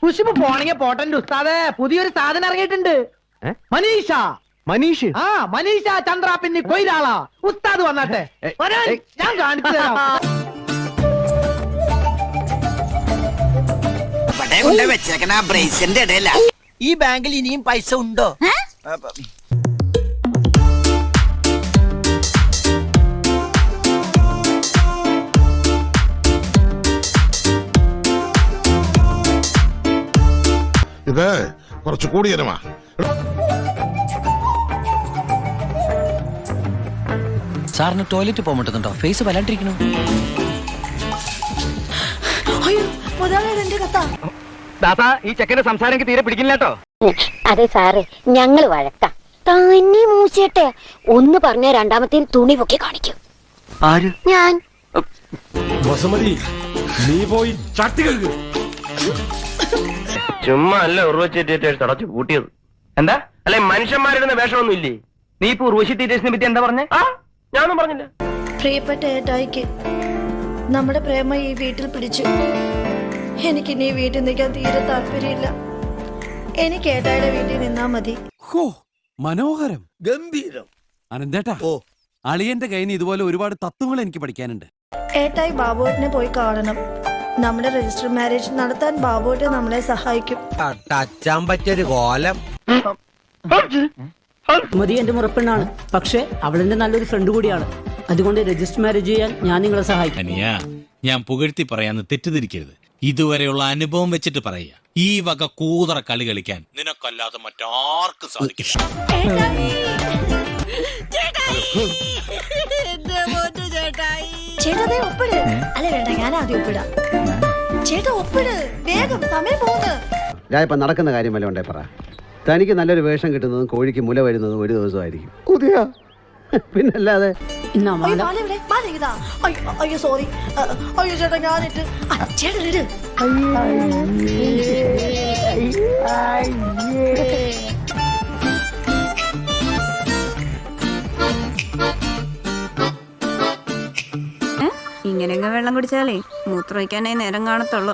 കുശിപ്പ് പോണെങ്കിൽ പോട്ടന്റെ ഉസ്താദേ, പുതിയൊരു സാധനം ഇറങ്ങിയിട്ടുണ്ട്. മനീഷ. മനീഷ്? ആ, മനീഷ ചന്ദ്ര പിന്നെ കൊയിലാളാ. ഉസ്താദ് വന്നാട്ടെ, ഞാൻ കാണിച്ചു തരാം. വെച്ചേക്കണ ബ്രേസിന്റെ ഇടയില. ഈ ബാങ്കിൽ ഇനിയും പൈസ ഉണ്ടോ? ഇത് കുറച്ച് കൂടിയനുമാ. സാറിന് ടോയ്ലറ്റ് പോകാൻ പറ്റുന്നുണ്ടോ? ഫേസ് വല്ലാണ്ടിരിക്കണു. ഈ ചെക്കന്റെ സംസാരം എനിക്ക് തീരെ പിടിക്കില്ല കേട്ടോ. അതെ സാറേ, ഞങ്ങള് വഴക്കാം. തന്നെ മൂച്ചേട്ടെ ഒന്ന് പറഞ്ഞ രണ്ടാമത്തെ തുണി പൊക്കി കാണിക്കും. ആര്? ഞാൻ. നീ പോയി ചട്ടി കഴുകു. ചുമ്മാ അല്ല ഉറവച്ച് തടച്ചു കൂട്ടിയത്. എന്താ അല്ലെ മനുഷ്യന്മാരുടെ വേഷമൊന്നും ഇല്ലേ? നീ ഇപ്പൊ ഉർവശി തീറ്റേഴ്സിനെ പറ്റി എന്താ പറഞ്ഞേ? ഞാനൊന്നും പറഞ്ഞില്ല. പ്രിയപ്പെട്ട ഏട്ടായിക്ക് നമ്മുടെ പ്രേമ ഈ വീട്ടിൽ പിടിച്ചു. എനിക്കിനി ഈ വീട്ടിൽ നിൽക്കാൻ തീരെ താല്പര്യമില്ല. എനിക്ക് ഏട്ടായുടെ വീട്ടിൽ നിന്നാ മതി. മനോഹരം, ഗംഭീരം. അനന്തേട്ടാ, അളിയന്റെ കയ്യിൽ നിന്ന് ഇതുപോലെ ഒരുപാട് തത്വങ്ങൾ എനിക്ക് പഠിക്കാനുണ്ട്. ഏട്ടായി ബാബുവേട്ടനെ പോയി കാണണം. നമ്മുടെ രജിസ്റ്റർ മാരേജ് നടത്താൻ ബാബുവേട്ടൻ നമ്മളെ സഹായിക്കും. ടച്ചാൻ പറ്റിയൊരു കോലം. മതി എന്റെ മുറപ്പെണ്ണാണ്, പക്ഷെ അവളെന്റെ നല്ലൊരു ഫ്രണ്ട് കൂടിയാണ്. അതുകൊണ്ട് രജിസ്റ്റർ മാരേജ് ചെയ്യാൻ ഞാൻ നിങ്ങളെ സഹായിക്കും. ഞാൻ പുകഴ്ത്തി പറയാന്ന് തെറ്റിദ്ധരിക്കരുത്. ഇതുവരെയുള്ള അനുഭവം വെച്ചിട്ട് പറയുക. ഈ വക കൂതറ കളി കളിക്കാൻ നിനക്കല്ലാതെ മറ്റാർക്കും സാധിക്കും. ചേട്ടാ ഒപ്പിട്. അല്ല വേണ്ട, ഞാൻ ആദ്യം ഒപ്പിടാം. ചേട്ടാ ഒപ്പിട് വേഗം, സമയം പോകുന്നു. ഞാൻ ഇപ്പൊ നടക്കുന്ന കാര്യം വല്ല ഉണ്ടേ പറ. തനിക്ക് നല്ലൊരു വേഷം കിട്ടുന്നതും കോഴിക്ക് മുല വരുന്നതും ഒരു ദിവസമായിരിക്കും. പിന്നല്ലാതെ. അയ്യോ സോറി. അയ്യോ ചേട്ടാ ഞാനിട്ട്. ചേട്ടാ ഇട്. ഇങ്ങനെയൊക്കെ വെള്ളം കുടിച്ചാലേ മൂത്രമൊഴിക്കാനായി നേരം കാണത്തുള്ളൂ.